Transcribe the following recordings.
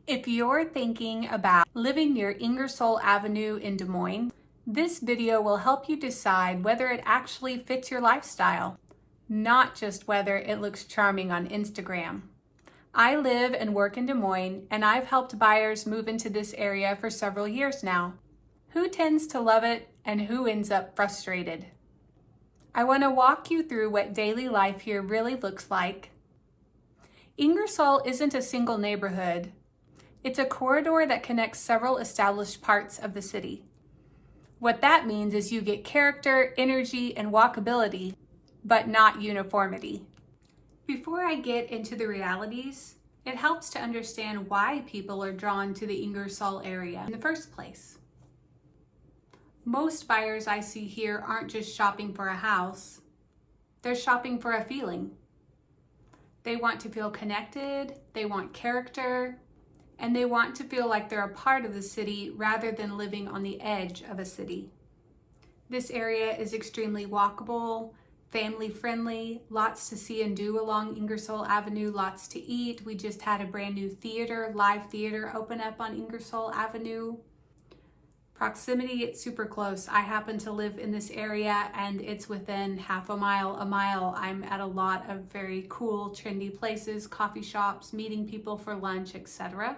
If you're thinking about living near Ingersoll Avenue in Des Moines, this video will help you decide whether it actually fits your lifestyle, not just whether it looks charming on Instagram. I live and work in Des Moines, and I've helped buyers move into this area for several years now. Who tends to love it and who ends up frustrated? I want to walk you through what daily life here really looks like. Ingersoll isn't a single neighborhood. It's a corridor that connects several established parts of the city. What that means is you get character, energy, and walkability, but not uniformity. Before I get into the realities, it helps to understand why people are drawn to the Ingersoll area in the first place. Most buyers I see here aren't just shopping for a house, they're shopping for a feeling. They want to feel connected, they want character, and they want to feel like they're a part of the city rather than living on the edge of a city. This area is extremely walkable, family friendly, lots to see and do along Ingersoll Avenue, lots to eat. We just had a brand new live theater open up on Ingersoll Avenue. Proximity, it's super close. I happen to live in this area and it's within half a mile. I'm at a lot of very cool, trendy places, coffee shops, meeting people for lunch, etc.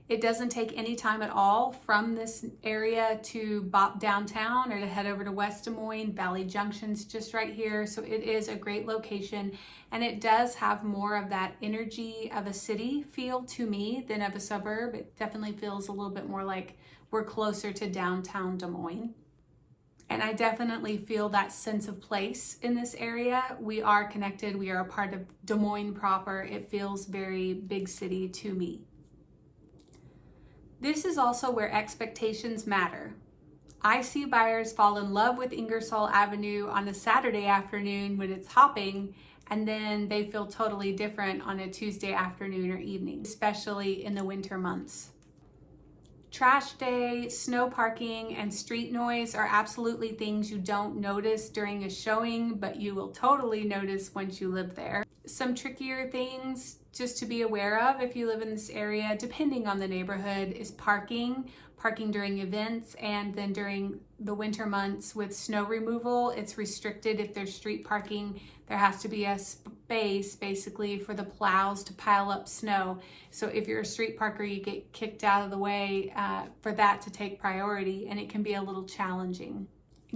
It doesn't take any time at all from this area to bop downtown or to head over to West Des Moines. Valley Junction's just right here, so it is a great location, and it does have more of that energy of a city feel to me than of a suburb. It definitely feels a little bit more like we're closer to downtown Des Moines. And I definitely feel that sense of place in this area. We are connected, we are a part of Des Moines proper. It feels very big city to me. This is also where expectations matter. I see buyers fall in love with Ingersoll Avenue on a Saturday afternoon when it's hopping, and then they feel totally different on a Tuesday afternoon or evening, especially in the winter months. Trash day, snow parking, and street noise are absolutely things you don't notice during a showing, but you will totally notice once you live there. Some trickier things just to be aware of if you live in this area, depending on the neighborhood, is parking during events, and then during the winter months with snow removal, it's restricted. If there's street parking, there has to be a space basically for the plows to pile up snow. So if you're a street parker, you get kicked out of the way for that to take priority, and it can be a little challenging.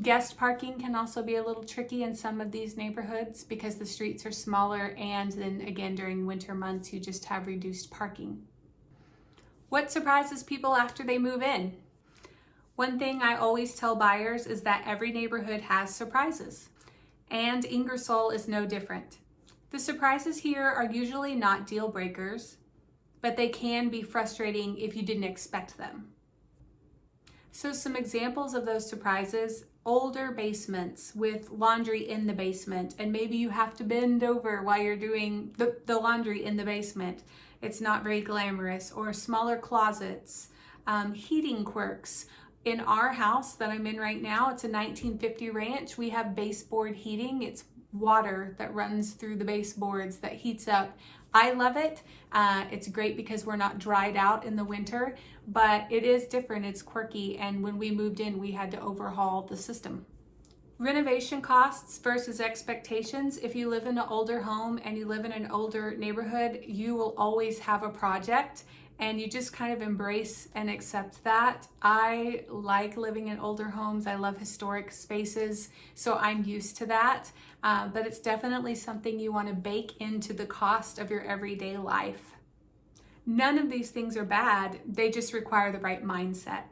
Guest parking can also be a little tricky in some of these neighborhoods because the streets are smaller, and then again during winter months you just have reduced parking. What surprises people after they move in? One thing I always tell buyers is that every neighborhood has surprises, and Ingersoll is no different. The surprises here are usually not deal breakers, but they can be frustrating if you didn't expect them. So some examples of those surprises: older basements with laundry in the basement, and maybe you have to bend over while you're doing the laundry in the basement. It's not very glamorous. Or smaller closets, heating quirks. In our house that I'm in right now, it's a 1950 ranch. We have baseboard heating. It's water that runs through the baseboards that heats up. I love it. It's great because we're not dried out in the winter, but it is different, it's quirky, and when we moved in, we had to overhaul the system. Renovation costs versus expectations. If you live in an older home and you live in an older neighborhood, you will always have a project, and you just kind of embrace and accept that. I like living in older homes. I love historic spaces, so I'm used to that. But it's definitely something you want to bake into the cost of your everyday life. None of these things are bad. They just require the right mindset.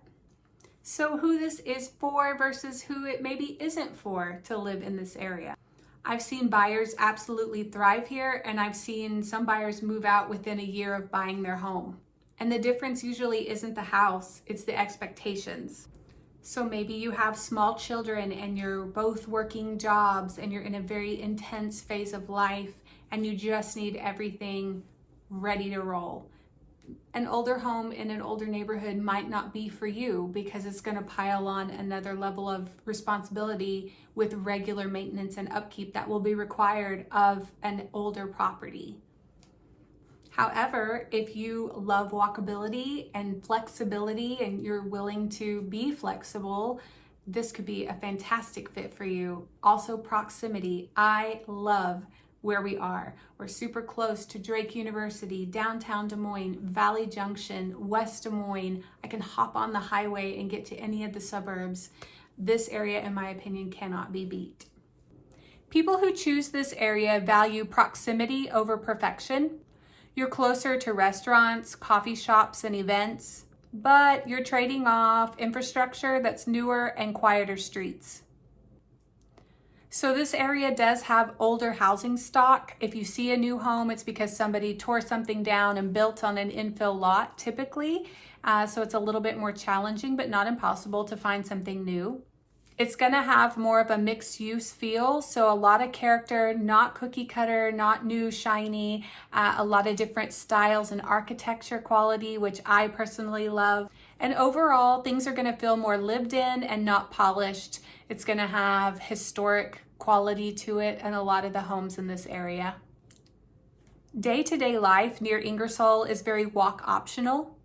So who this is for versus who it maybe isn't for to live in this area. I've seen buyers absolutely thrive here, and I've seen some buyers move out within a year of buying their home. And the difference usually isn't the house, it's the expectations. So maybe you have small children and you're both working jobs and you're in a very intense phase of life and you just need everything ready to roll. An older home in an older neighborhood might not be for you because it's going to pile on another level of responsibility with regular maintenance and upkeep that will be required of an older property. However, if you love walkability and flexibility and you're willing to be flexible, this could be a fantastic fit for you. Also, proximity. I love where we are. We're super close to Drake University, downtown Des Moines, Valley Junction, West Des Moines. I can hop on the highway and get to any of the suburbs. This area, in my opinion, cannot be beat. People who choose this area value proximity over perfection. You're closer to restaurants, coffee shops, and events, but you're trading off infrastructure that's newer and quieter streets. So this area does have older housing stock. If you see a new home, it's because somebody tore something down and built on an infill lot typically. So it's a little bit more challenging, but not impossible to find something new. It's gonna have more of a mixed use feel, so a lot of character, not cookie cutter, not new, shiny, a lot of different styles and architecture quality, which I personally love. And overall, things are gonna feel more lived in and not polished. It's gonna have historic quality to it and a lot of the homes in this area. Day-to-day life near Ingersoll is very walk optional.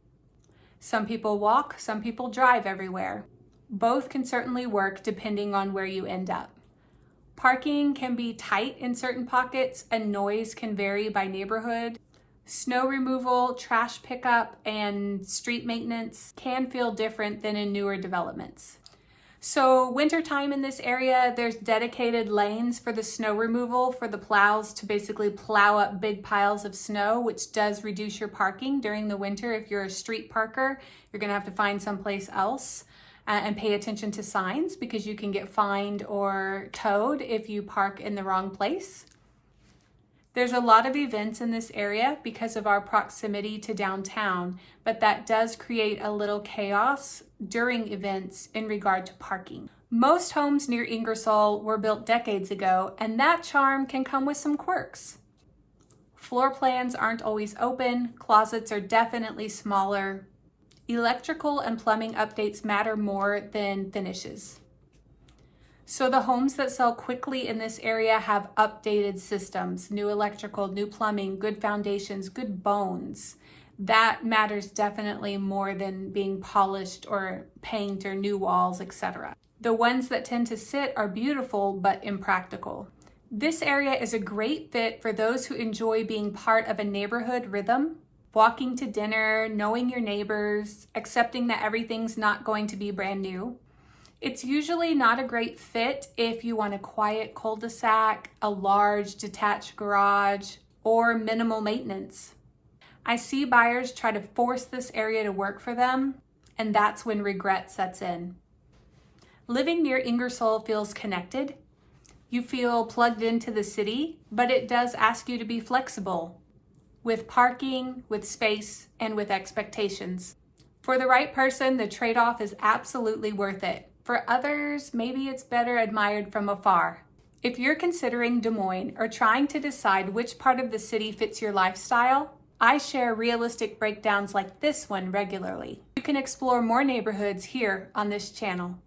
Some people walk, some people drive everywhere. Both can certainly work depending on where you end up. Parking can be tight in certain pockets and noise can vary by neighborhood. Snow removal, trash pickup, and street maintenance can feel different than in newer developments. So wintertime in this area, there's dedicated lanes for the snow removal for the plows to basically plow up big piles of snow, which does reduce your parking during the winter. If you're a street parker, you're gonna have to find someplace else. And pay attention to signs because you can get fined or towed if you park in the wrong place. There's a lot of events in this area because of our proximity to downtown, but that does create a little chaos during events in regard to parking. Most homes near Ingersoll were built decades ago, and that charm can come with some quirks. Floor plans aren't always open, closets are definitely smaller. Electrical and plumbing updates matter more than finishes. So the homes that sell quickly in this area have updated systems, new electrical, new plumbing, good foundations, good bones. That matters definitely more than being polished or paint or new walls, etc. The ones that tend to sit are beautiful but impractical. This area is a great fit for those who enjoy being part of a neighborhood rhythm. Walking to dinner, knowing your neighbors, accepting that everything's not going to be brand new. It's usually not a great fit if you want a quiet cul-de-sac, a large detached garage, or minimal maintenance. I see buyers try to force this area to work for them, and that's when regret sets in. Living near Ingersoll feels connected. You feel plugged into the city, but it does ask you to be flexible. With parking, with space, and with expectations. For the right person, the trade-off is absolutely worth it. For others, maybe it's better admired from afar. If you're considering Des Moines or trying to decide which part of the city fits your lifestyle, I share realistic breakdowns like this one regularly. You can explore more neighborhoods here on this channel.